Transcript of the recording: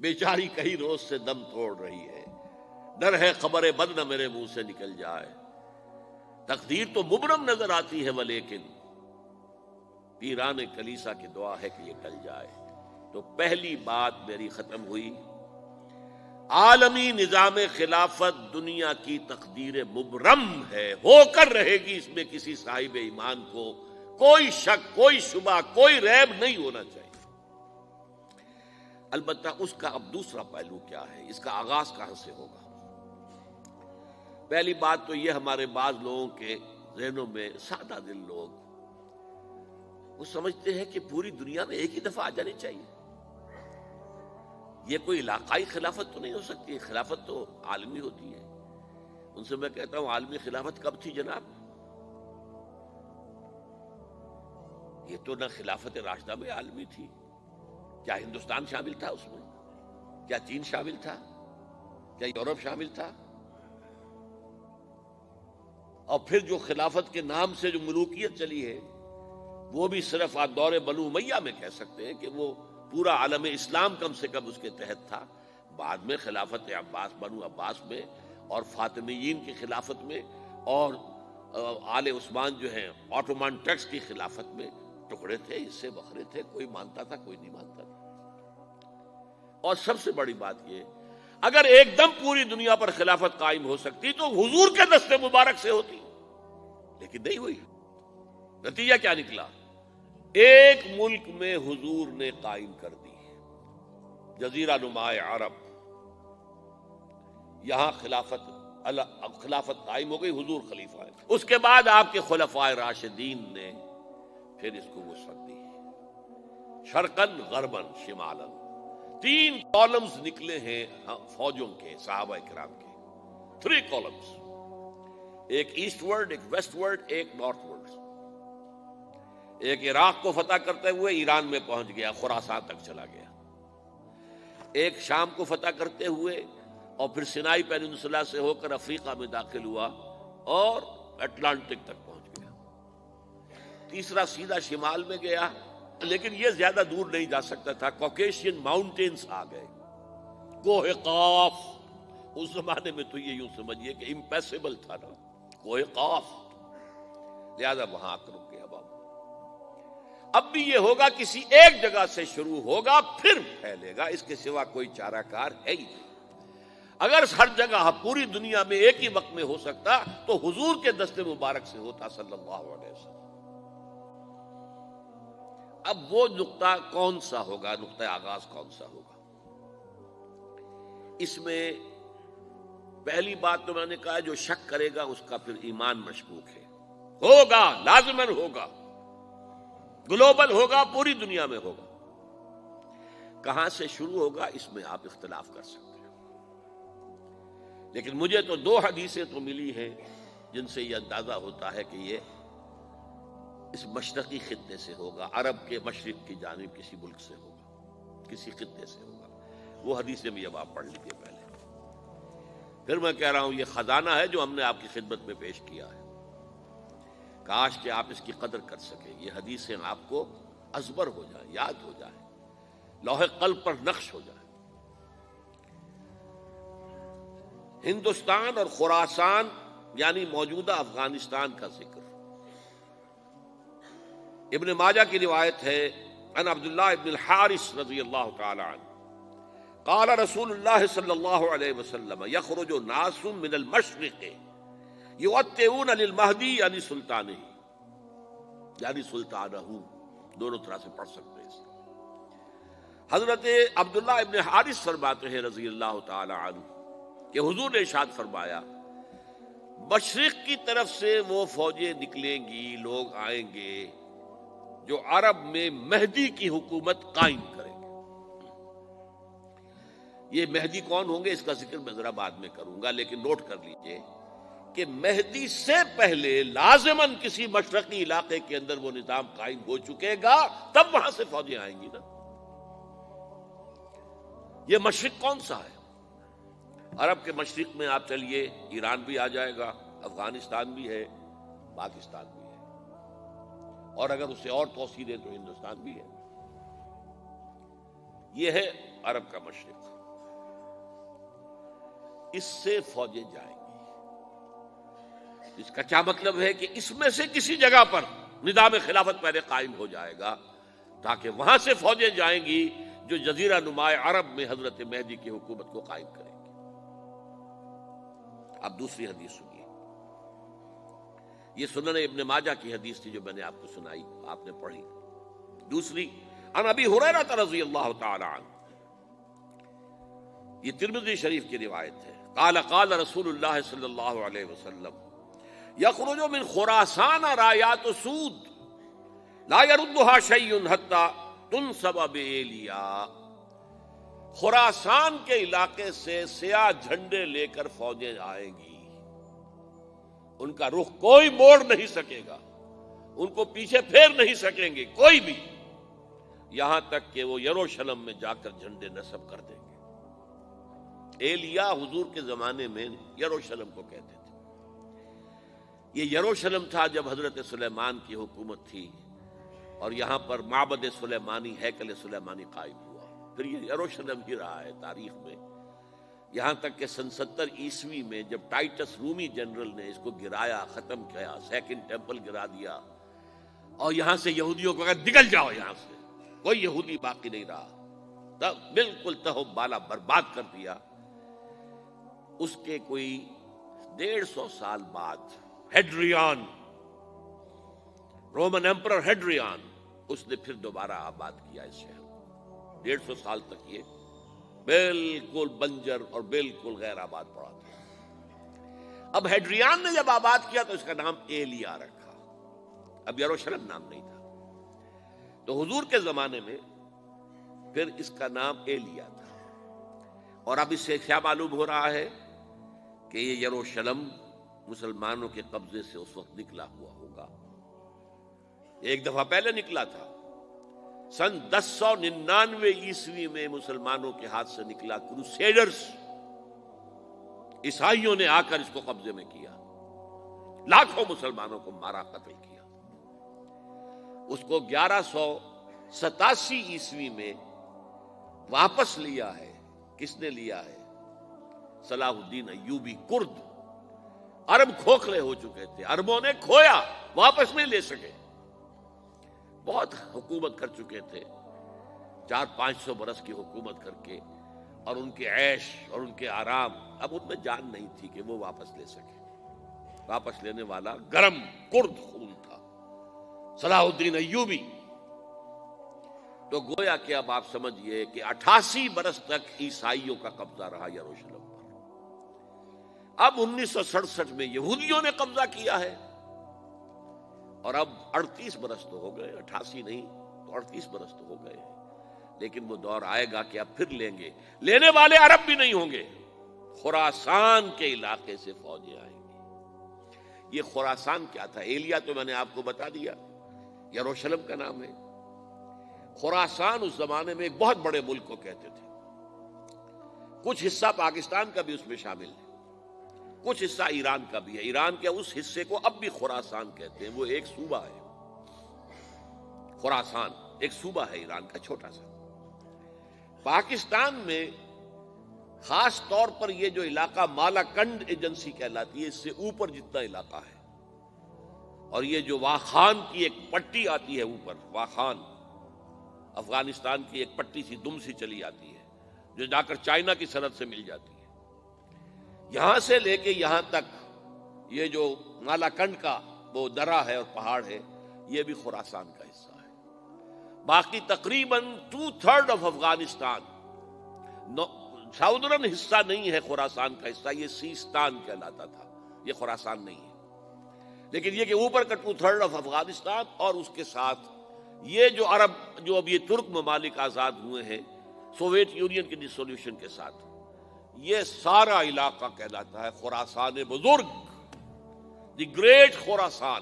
بیچاری کئی روز سے دم توڑ رہی ہے، ڈر ہے خبر بد نہ میرے منہ سے نکل جائے، تقدیر تو مبرم نظر آتی ہے ولیکن پیران کلیسا کی دعا ہے کہ یہ ٹل جائے۔ تو پہلی بات میری ختم ہوئی، عالمی نظام خلافت دنیا کی تقدیر مبرم ہے، ہو کر رہے گی، اس میں کسی صاحب ایمان کو کوئی شک، کوئی شبہ، کوئی ریب نہیں ہونا چاہیے۔ البتہ اس کا اب دوسرا پہلو کیا ہے، اس کا آغاز کہاں سے ہوگا؟ پہلی بات تو یہ، ہمارے بعض لوگوں کے ذہنوں میں، سادہ دل لوگ وہ سمجھتے ہیں کہ پوری دنیا میں ایک ہی دفعہ آ جانی چاہیے، یہ کوئی علاقائی خلافت تو نہیں ہو سکتی، خلافت تو عالمی ہوتی ہے۔ ان سے میں کہتا ہوں عالمی خلافت کب تھی جناب؟ یہ تو نہ خلافت راشدہ میں عالمی تھی، کیا ہندوستان شامل تھا اس میں؟ کیا چین شامل تھا؟ کیا یورپ شامل تھا؟ اور پھر جو خلافت کے نام سے جو ملوکیت چلی ہے وہ بھی صرف آپ دور بنو امیہ میں کہہ سکتے ہیں کہ وہ پورا عالم اسلام کم سے کم اس کے تحت تھا۔ بعد میں خلافت عباس، بنو عباس میں، اور فاطمیین کی خلافت میں، اور آل عثمان جو ہیں آٹومان ٹرکس کی خلافت میں ٹکڑے تھے، حصے بکھرے تھے، کوئی مانتا تھا کوئی نہیں مانتا تھا۔ اور سب سے بڑی بات یہ، اگر ایک دم پوری دنیا پر خلافت قائم ہو سکتی تو حضور کے دست مبارک سے ہوتی، لیکن نہیں ہوئی۔ نتیجہ کیا نکلا؟ ایک ملک میں حضور نے قائم کر دی، جزیرہ نما عرب، یہاں خلافت قائم ہو گئی، حضور خلیفہ ہے۔ اس کے بعد آپ کے خلفائے راشدین نے پھر اس کو وسعت دی، شرقاً غرباً شمالاً، 3 کالمز نکلے ہیں فوجوں کے، صحابہ کرام کے، 3 کالمز، ایک ایسٹ ورڈ، ایک ویسٹ ورڈ، ایک نارتھ ورڈ۔ ایک عراق کو فتح کرتے ہوئے ایران میں پہنچ گیا، خراسان تک چلا گیا، ایک شام کو فتح کرتے ہوئے اور پھر سینائی پیننسولا سے ہو کر افریقہ میں داخل ہوا اور اٹلانٹک تک پہنچ گیا، تیسرا سیدھا شمال میں گیا، لیکن یہ زیادہ دور نہیں جا سکتا تھا، کوکیشین ماؤنٹینز آ گئے، کوہ قاف، اس زمانے میں تو یہ یوں سمجھیے کہ امپیسیبل تھا نا، کوہ قاف، لہذا وہاں آ کر رک گیا۔ اب بھی یہ ہوگا، کسی ایک جگہ سے شروع ہوگا پھر پھیلے گا، اس کے سوا کوئی چارہ کار ہے ہی نہیں۔ اگر ہر جگہ پوری دنیا میں ایک ہی وقت میں ہو سکتا تو حضور کے دست مبارک سے ہوتا صلی اللہ علیہ وسلم۔ اب وہ نقطہ کون سا ہوگا، نقطہ آغاز کون سا ہوگا؟ اس میں پہلی بات تو میں نے کہا، جو شک کرے گا اس کا پھر ایمان مشکوک ہے، ہوگا، لازماً ہوگا، گلوبل ہوگا، پوری دنیا میں ہوگا۔ کہاں سے شروع ہوگا اس میں آپ اختلاف کر سکتے ہیں، لیکن مجھے تو 2 حدیثیں تو ملی ہیں جن سے یہ اندازہ ہوتا ہے کہ یہ اس مشرقی خطے سے ہوگا، عرب کے مشرق کی جانب کسی ملک سے ہوگا، کسی خطے سے ہوگا۔ وہ حدیثیں بھی اب آپ پڑھ لیجیے پہلے، پھر میں کہہ رہا ہوں یہ خزانہ ہے جو ہم نے آپ کی خدمت میں پیش کیا ہے، کاش کہ آپ اس کی قدر کر سکیں، یہ حدیثیں آپ کو ازبر ہو جائیں، یاد ہو جائیں، لوح قلب پر نقش ہو جائیں۔ ہندوستان اور خراسان یعنی موجودہ افغانستان کا ذکر ابن ماجہ کی روایت ہے، عن عبداللہ ابن الحارث رضی اللہ تعالی عنہ قال رسول اللہ صلی اللہ علیہ وسلم یخرج ناس من المشرق یوطئون للمہدی یعنی سلطانہ، یعنی سلطانہ، دونوں طرح سے پڑھ سکتے ہیں۔ حضرت عبداللہ ابن حارث فرماتے ہیں رضی اللہ تعالی عنہ کہ حضور نے ارشاد فرمایا، مشرق کی طرف سے وہ فوجیں نکلیں گی، لوگ آئیں گے جو عرب میں مہدی کی حکومت قائم کریں گے۔ یہ مہدی کون ہوں گے اس کا ذکر میں ذرا بعد میں کروں گا، لیکن نوٹ کر لیجئے کہ مہدی سے پہلے لازماً کسی مشرقی علاقے کے اندر وہ نظام قائم ہو چکے گا، تب وہاں سے فوجیں آئیں گی نا۔ یہ مشرق کون سا ہے؟ عرب کے مشرق میں آپ چلیے، ایران بھی آ جائے گا، افغانستان بھی ہے، پاکستان بھی ہے، اور اگر اسے اور توسیع دیں تو ہندوستان بھی ہے۔ یہ ہے عرب کا مشرق، اس سے فوجیں جائیں گی۔ اس کا کیا مطلب ہے کہ اس میں سے کسی جگہ پر نظام خلافت پہلے قائم ہو جائے گا، تاکہ وہاں سے فوجیں جائیں گی جو جزیرہ نما عرب میں حضرت مہدی کی حکومت کو قائم کریں گی۔ اب دوسری حدیث سنیے، یہ سنن ابن ماجہ کی حدیث تھی جو میں نے آپ کو سنائی، آپ نے پڑھی۔ دوسری، عن ابی ہریرہ رضی اللہ تعالی عنہ، یہ ترمذی شریف کی روایت ہے، قال قال رسول اللہ صلی اللہ علیہ وسلم یخرج من خراسان رایات سود لا يردها شیء حتی تنصب بإیلیا، خراسان کے علاقے سے سیاہ جھنڈے لے کر فوجیں آئیں گی، ان کا رخ کوئی موڑ نہیں سکے گا، ان کو پیچھے پھیر نہیں سکیں گے کوئی بھی، یہاں تک کہ وہ یروشلم میں جا کر جھنڈے نصب کر دیں گے۔ ایلیا حضور کے زمانے میں یروشلم کو کہتے تھے۔ یہ یروشلم تھا جب حضرت سلیمان کی حکومت تھی، اور یہاں پر معبد سلیمانی، ہیکل سلیمانی قائم ہوا، پھر یہ یروشلم ہی رہا ہے تاریخ میں، یہاں تک کہ سن 70 عیسوی میں جب ٹائٹس رومی جنرل نے اس کو گرایا، ختم کیا، سیکنڈ ٹیمپل گرا دیا، اور یہاں سے یہودیوں کو کہا نکل جاؤ یہاں سے، کوئی یہودی باقی نہیں رہا، تب بالکل تہو بالا برباد کر دیا۔ اس کے کوئی 150 سال بعد ہیڈریان، رومن ایمپرر ہیڈریان، اس نے پھر دوبارہ آباد کیا اس شہر کو۔ 150 سال تک یہ بالکل بنجر اور بالکل غیر آباد پڑا تھا۔ اب ہیڈریان نے جب آباد کیا تو اس کا نام ایلیا رکھا، اب یروشلم نام نہیں تھا، تو حضور کے زمانے میں پھر اس کا نام ایلیا تھا۔ اور اب اس سے کیا معلوم ہو رہا ہے کہ یہ یروشلم مسلمانوں کے قبضے سے اس وقت نکلا ہوا ہوگا، ایک دفعہ پہلے نکلا تھا، سن 1099 عیسوی میں مسلمانوں کے ہاتھ سے نکلا، کروسیڈرز عیسائیوں نے آ کر اس کو قبضے میں کیا، لاکھوں مسلمانوں کو مارا، قتل کیا۔ اس کو 1187 عیسوی میں واپس لیا ہے۔ کس نے لیا ہے؟ صلاح الدین ایوبی، کرد۔ عرب کھوکھلے ہو چکے تھے، عربوں نے کھویا، واپس نہیں لے سکے، بہت حکومت کر چکے تھے، 400-500 برس کی حکومت کر کے، اور ان کے عیش اور ان کے آرام، اب ان میں جان نہیں تھی کہ وہ واپس لے سکے۔ واپس لینے والا گرم کرد خون تھا، صلاح الدین ایوبی۔ تو گویا کہ اب آپ سمجھئے کہ 88 برس تک عیسائیوں کا قبضہ رہا یروشلم پر۔ اب 1967 میں یہودیوں نے قبضہ کیا ہے، اور اب 38 برس تو ہو گئے، 88 نہیں تو 38 برس تو ہو گئے، لیکن وہ دور آئے گا کہ اب پھر لیں گے۔ لینے والے عرب بھی نہیں ہوں گے، خراسان کے علاقے سے فوجیں آئیں گی۔ یہ خراسان کیا تھا؟ ایلیا تو میں نے آپ کو بتا دیا، یروشلم کا نام ہے۔ خراسان اس زمانے میں ایک بہت بڑے ملک کو کہتے تھے، کچھ حصہ پاکستان کا بھی اس میں شامل ہے، کچھ حصہ ایران کا بھی ہے۔ ایران کے اس حصے کو اب بھی خراسان کہتے ہیں، وہ ایک صوبہ ہے، خراسان ایک صوبہ ہے ایران کا چھوٹا سا۔ پاکستان میں خاص طور پر یہ جو علاقہ مالاکنڈ ایجنسی کہلاتی ہے، اس سے اوپر جتنا علاقہ ہے، اور یہ جو واخان کی ایک پٹی آتی ہے اوپر، واخان افغانستان کی ایک پٹی سی دم سی چلی آتی ہے جو جا کر چائنا کی سرحد سے مل جاتی ہے، یہاں سے لے کے یہاں تک یہ جو مالاکنڈ کا وہ درہ ہے اور پہاڑ ہے، یہ بھی خراسان کا حصہ ہے۔ باقی تقریباً 2/3 آف افغانستان ساؤدرن حصہ نہیں ہے خراسان کا حصہ، یہ سیستان کہلاتا تھا، یہ خراسان نہیں ہے۔ لیکن یہ کہ اوپر کا 2/3 آف افغانستان، اور اس کے ساتھ یہ جو عرب، جو اب یہ ترک ممالک آزاد ہوئے ہیں سوویت یونین کی ڈسولوشن کے ساتھ، یہ سارا علاقہ کہلاتا ہے خراسان بزرگ، دی گریٹ خراسان۔